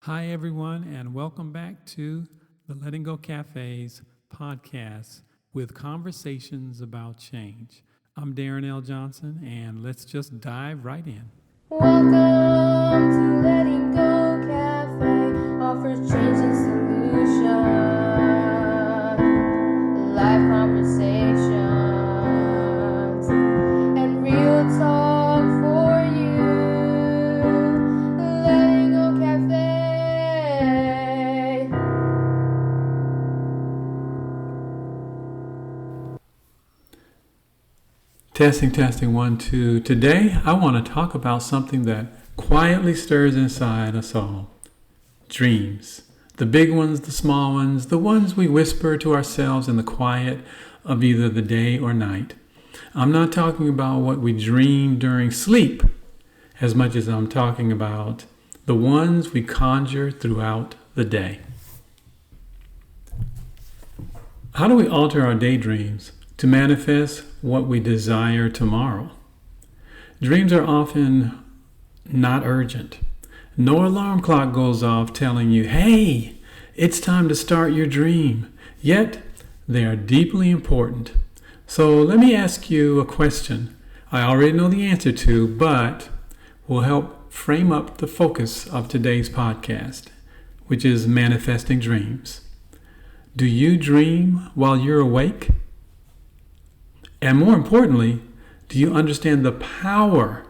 Hi, everyone, and welcome back to the Letting Go Cafe's podcast with conversations about change. I'm Darren L. Johnson, and let's just dive right in. Welcome to Letting Go Cafe, offers change and solution, live conversations, and real talk for you. Letting Go Cafe. Testing, 1, 2. Today, I want to talk about something that quietly stirs inside us all. Dreams. The big ones, the small ones, the ones we whisper to ourselves in the quiet of either the day or night. I'm not talking about what we dream during sleep as much as I'm talking about the ones we conjure throughout the day. How do we alter our daydreams to manifest what we desire tomorrow? Dreams are often not urgent. No alarm clock goes off telling you, hey, it's time to start your dream. Yet, they are deeply important. So let me ask you a question I already know the answer to, but will help frame up the focus of today's podcast, which is manifesting dreams. Do you dream while you're awake? And more importantly, do you understand the power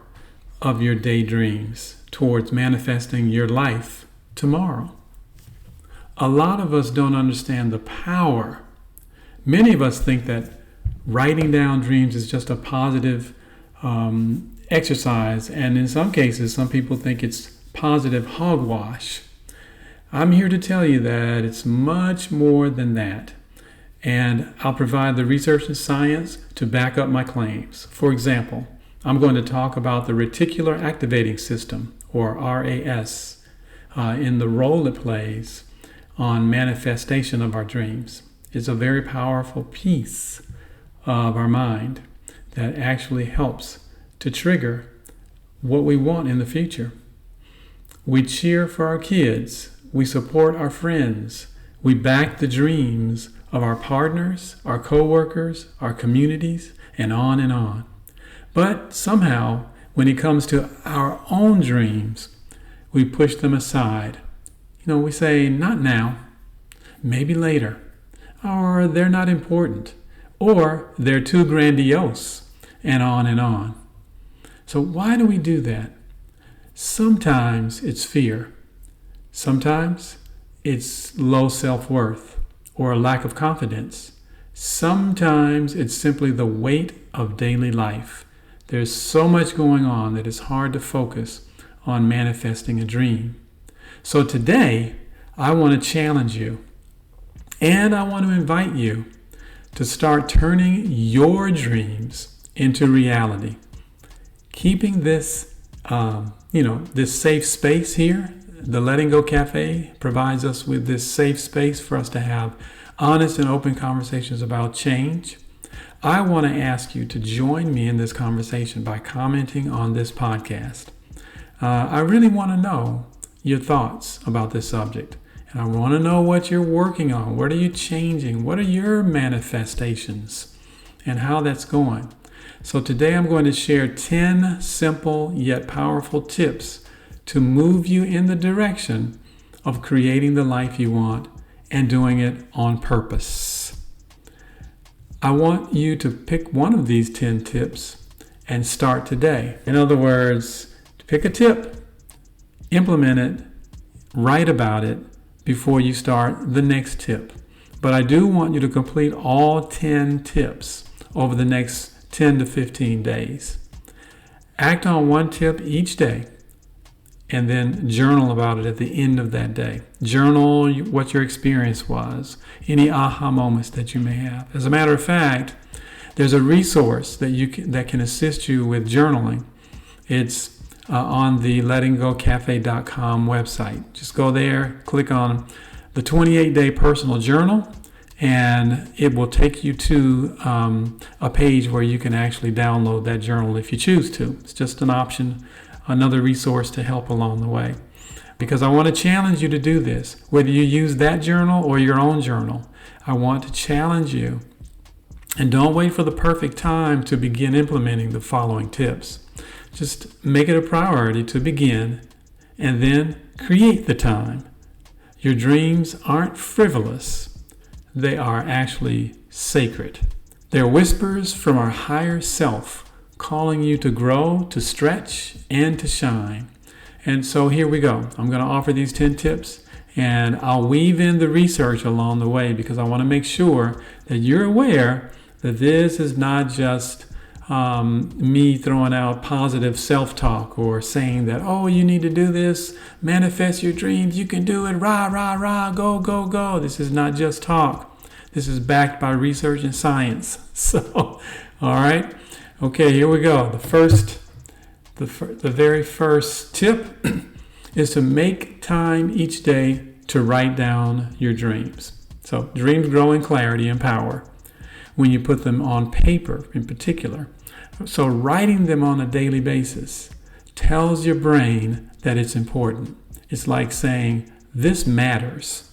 of your daydreams towards manifesting your life tomorrow? A lot of us don't understand the power. Many of us think that writing down dreams is just a positive exercise, and in some cases, some people think it's positive hogwash. I'm here to tell you that it's much more than that. And I'll provide the research and science to back up my claims. For example, I'm going to talk about the reticular activating system, or RAS, in the role it plays on manifestation of our dreams. It's a very powerful piece of our mind that actually helps to trigger what we want in the future. We cheer for our kids. We support our friends. We back the dreams of our partners, our co-workers, our communities, and on and on. But somehow, when it comes to our own dreams, we push them aside. We say, not now, maybe later, or they're not important, or they're too grandiose, and on and on. So why do we do that? Sometimes it's fear. Sometimes it's low self-worth or a lack of confidence. Sometimes it's simply the weight of daily life. There's so much going on that it's hard to focus on manifesting a dream. So today, I want to challenge you, and I want to invite you to start turning your dreams into reality. Keeping this, this safe space here. The Letting Go Cafe provides us with this safe space for us to have honest and open conversations about change. I want to ask you to join me in this conversation by commenting on this podcast. I really want to know your thoughts about this subject. And I want to know what you're working on. What are you changing? What are your manifestations? And how that's going. So today I'm going to share 10 simple yet powerful tips to move you in the direction of creating the life you want and doing it on purpose. I want you to pick one of these 10 tips and start today. In other words, pick a tip, implement it, write about it before you start the next tip. But I do want you to complete all 10 tips over the next 10 to 15 days. Act on one tip each day, and then journal about it at the end of that day. Journal what your experience was, any aha moments that you may have. As a matter of fact, there's a resource that can assist you with journaling. It's on the lettinggocafe.com website. Just go there, click on the 28-day personal journal, and it will take you to a page where you can actually download that journal if you choose to. It's just an option, another resource to help along the way. because I want to challenge you to do this. Whether you use that journal or your own journal, I want to challenge you. And don't wait for the perfect time to begin implementing the following tips. Just make it a priority to begin and then create the time. Your dreams aren't frivolous. They are actually sacred. They're whispers from our higher self, calling you to grow, to stretch, and to shine. And so here we go. I'm going to offer these 10 tips, and I'll weave in the research along the way because I want to make sure that you're aware that this is not just me throwing out positive self-talk or saying that, oh, you need to do this, manifest your dreams, you can do it, rah, rah, rah, go, go, go. This is not just talk. This is backed by research and science. So, all right. Okay, here we go. The very first tip is to make time each day to write down your dreams. So dreams grow in clarity and power when you put them on paper in particular. So writing them on a daily basis tells your brain that it's important. It's like saying, this matters.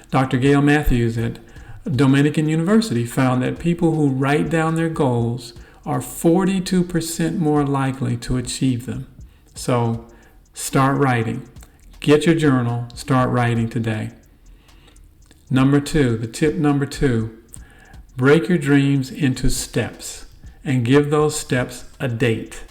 Dr. Gail Matthews at Dominican University found that people who write down their goals are 42% more likely to achieve them. So start writing. Get your journal. Start writing today. Tip number two, break your dreams into steps and give those steps a date.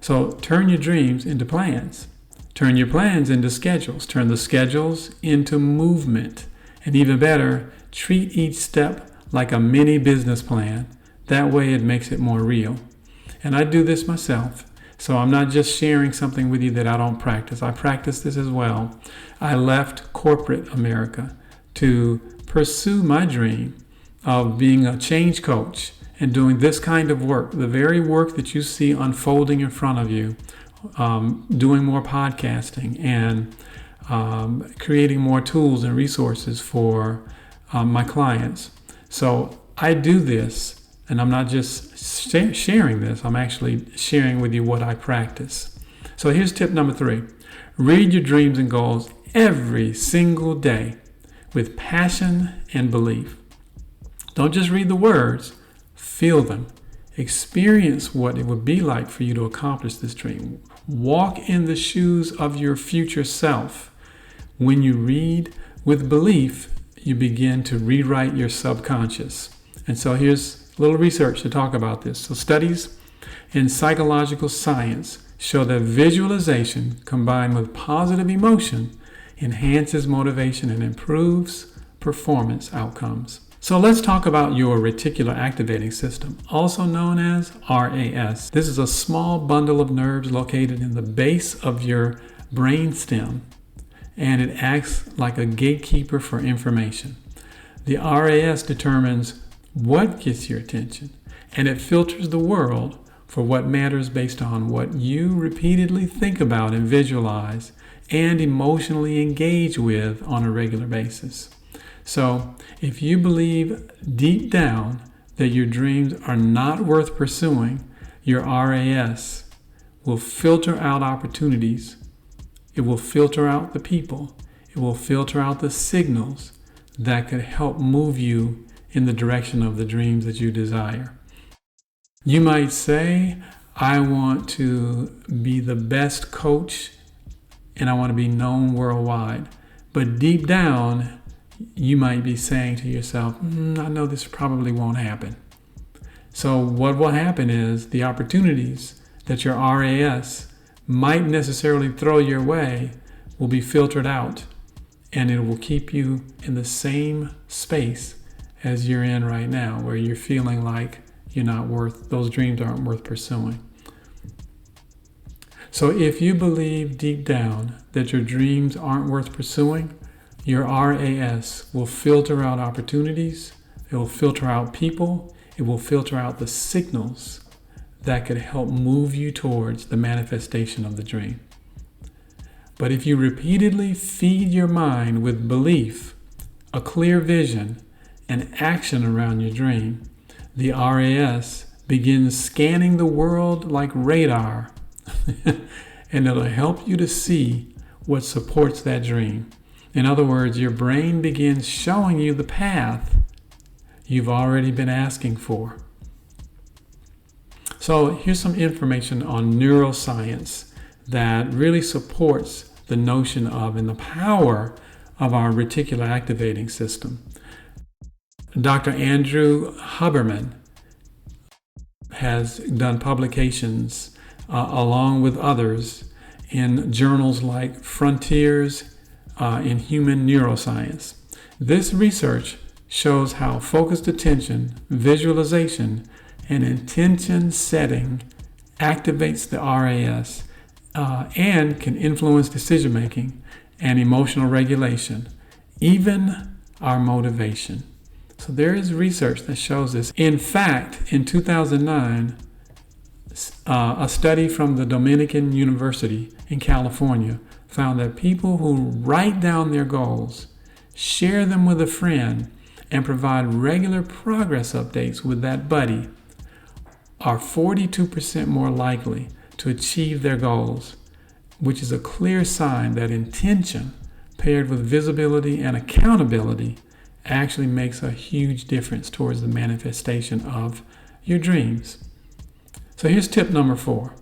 So turn your dreams into plans. Turn your plans into schedules. Turn the schedules into movement. And even better, treat each step like a mini business plan. That way it makes it more real. And I do this myself. So I'm not just sharing something with you that I don't practice. I practice this as well. I left corporate America to pursue my dream of being a change coach and doing this kind of work, the very work that you see unfolding in front of you, doing more podcasting and creating more tools and resources for my clients. So I do this, and I'm not just sharing this, I'm actually sharing with you what I practice. So here's tip number 3. Read your dreams and goals every single day with passion and belief. Don't just read the words, feel them. Experience what it would be like for you to accomplish this dream. Walk in the shoes of your future self. When you read with belief, you begin to rewrite your subconscious. And so here's a little research to talk about this. So studies in psychological science show that visualization combined with positive emotion enhances motivation and improves performance outcomes. So let's talk about your reticular activating system, also known as RAS. This is a small bundle of nerves located in the base of your brain stem, and it acts like a gatekeeper for information. The RAS determines what gets your attention, and it filters the world for what matters based on what you repeatedly think about and visualize and emotionally engage with on a regular basis. So if you believe deep down that your dreams are not worth pursuing, your RAS will filter out opportunities. It will filter out the people. It will filter out the signals that could help move you in the direction of the dreams that you desire. You might say, I want to be the best coach and I want to be known worldwide. But deep down, you might be saying to yourself, I know this probably won't happen. So what will happen is the opportunities that your RAS might necessarily throw your way will be filtered out, and it will keep you in the same space as you're in right now, where you're feeling like those dreams aren't worth pursuing. So if you believe deep down that your dreams aren't worth pursuing, your RAS will filter out opportunities, it will filter out people, it will filter out the signals that could help move you towards the manifestation of the dream. But if you repeatedly feed your mind with belief, a clear vision, and action around your dream, the RAS begins scanning the world like radar, and it'll help you to see what supports that dream. In other words, your brain begins showing you the path you've already been asking for. So here's some information on neuroscience that really supports the notion of and the power of our reticular activating system. Dr. Andrew Huberman has done publications along with others in journals like Frontiers in Human Neuroscience. This research shows how focused attention, visualization, and intention setting activates the RAS and can influence decision making and emotional regulation, even our motivation. So there is research that shows this. In fact, in 2009, a study from the Dominican University in California found that people who write down their goals, share them with a friend, and provide regular progress updates with that buddy are 42% more likely to achieve their goals, which is a clear sign that intention paired with visibility and accountability actually makes a huge difference towards the manifestation of your dreams. So here's tip number 4.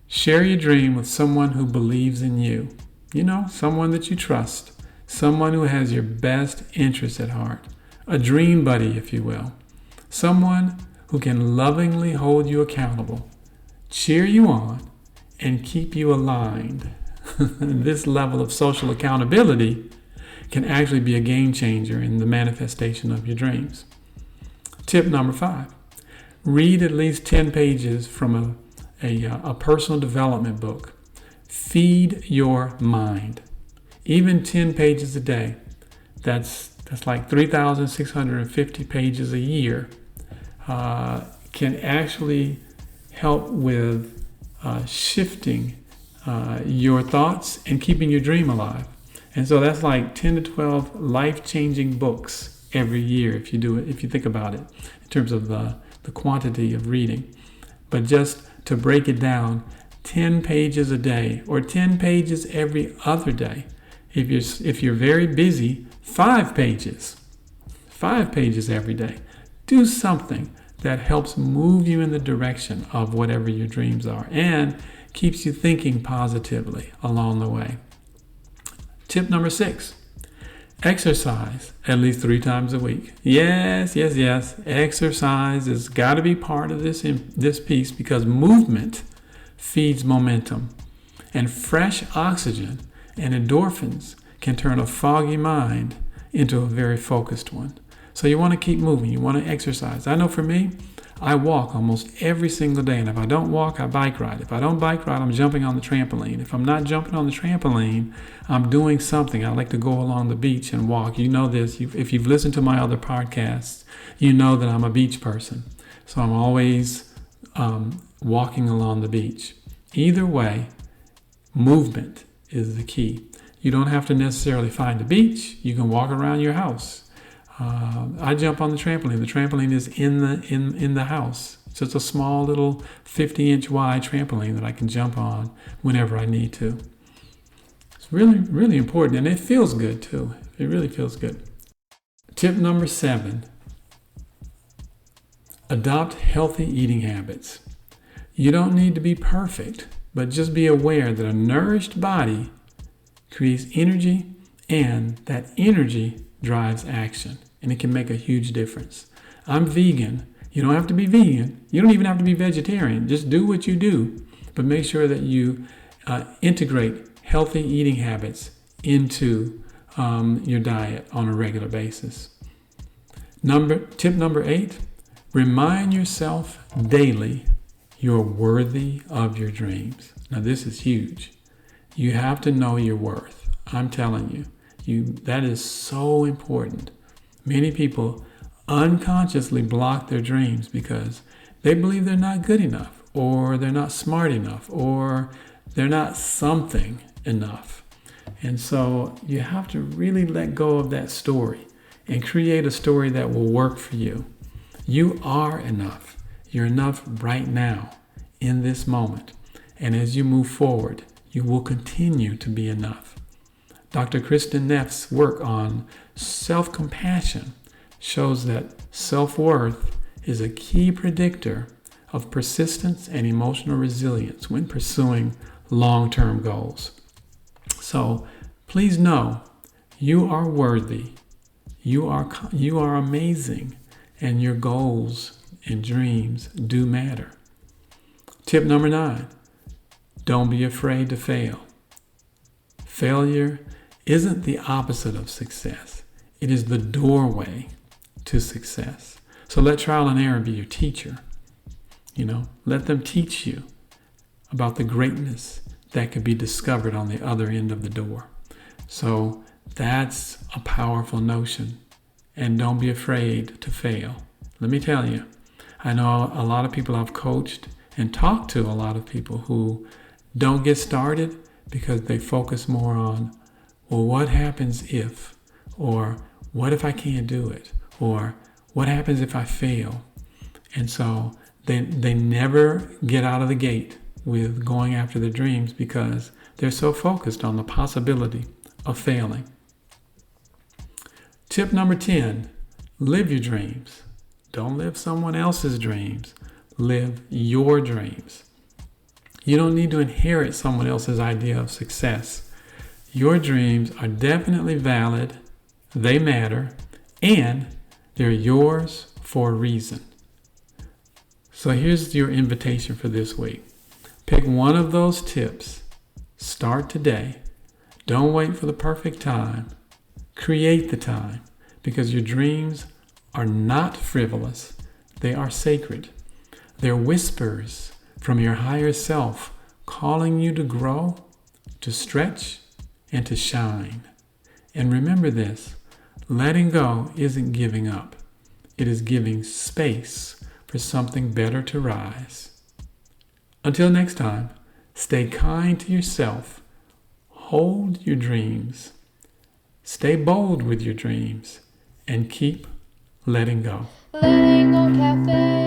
Share your dream with someone who believes in you. You know, someone that you trust, someone who has your best interests at heart, a dream buddy, if you will, someone who can lovingly hold you accountable, cheer you on, and keep you aligned. This level of social accountability can actually be a game changer in the manifestation of your dreams. Tip number 5, read at least 10 pages from a personal development book. Feed your mind. Even 10 pages a day. That's like 3,650 pages a year. Can actually help with shifting your thoughts and keeping your dream alive. And so that's like 10 to 12 life-changing books every year if you do it, if you think about it, in terms of the quantity of reading. But just to break it down, 10 pages a day or 10 pages every other day. If you're very busy, 5 pages. 5 pages every day. Do something that helps move you in the direction of whatever your dreams are and keeps you thinking positively along the way. Tip number 6, exercise at least 3 times a week. Yes. Exercise has got to be part of this piece because movement feeds momentum, and fresh oxygen and endorphins can turn a foggy mind into a very focused one. So you want to keep moving. You want to exercise. I know for me, I walk almost every single day. And if I don't walk, I bike ride. If I don't bike ride, I'm jumping on the trampoline. If I'm not jumping on the trampoline, I'm doing something. I like to go along the beach and walk. You know this. If you've listened to my other podcasts, you know that I'm a beach person. So I'm always walking along the beach. Either way, movement is the key. You don't have to necessarily find a beach. You can walk around your house. I jump on the trampoline. The trampoline is in the house. It's just a small little 50-inch wide trampoline that I can jump on whenever I need to. It's really, really important, and it feels good too. It really feels good. Tip number 7, adopt healthy eating habits. You don't need to be perfect, but just be aware that a nourished body creates energy, and that energy drives action, and it can make a huge difference. I'm vegan. You don't have to be vegan. You don't even have to be vegetarian. Just do what you do, but make sure that you integrate healthy eating habits into your diet on a regular basis. Tip number 8, remind yourself daily you're worthy of your dreams. Now this is huge. You have to know your worth. I'm telling you, that is so important. Many people unconsciously block their dreams because they believe they're not good enough, or they're not smart enough, or they're not something enough. And so you have to really let go of that story and create a story that will work for you. You are enough. You're enough right now, in this moment. And as you move forward, you will continue to be enough. Dr. Kristen Neff's work on self-compassion shows that self-worth is a key predictor of persistence and emotional resilience when pursuing long-term goals. So please know you are worthy, you are amazing, and your goals and dreams do matter. Tip number 9, don't be afraid to fail. Failure isn't the opposite of success. It is the doorway to success. So let trial and error be your teacher. Let them teach you about the greatness that could be discovered on the other end of the door. So that's a powerful notion. And don't be afraid to fail. Let me tell you, I know a lot of people I've coached and talked to, a lot of people who don't get started because they focus more on, well, what happens if, or what if I can't do it, or what happens if I fail? And so they never get out of the gate with going after their dreams because they're so focused on the possibility of failing. Tip number 10, live your dreams. Don't live someone else's dreams. Live your dreams. You don't need to inherit someone else's idea of success. Your dreams are definitely valid, they matter, and they're yours for a reason. So here's your invitation for this week. Pick one of those tips. Start today. Don't wait for the perfect time. Create the time, because your dreams are not frivolous. They are sacred. They're whispers from your higher self calling you to grow, to stretch, and to shine. And remember this, letting go isn't giving up. It is giving space for something better to rise. Until next time, stay kind to yourself. Hold your dreams. Stay bold with your dreams and keep letting go. Letting go cafe.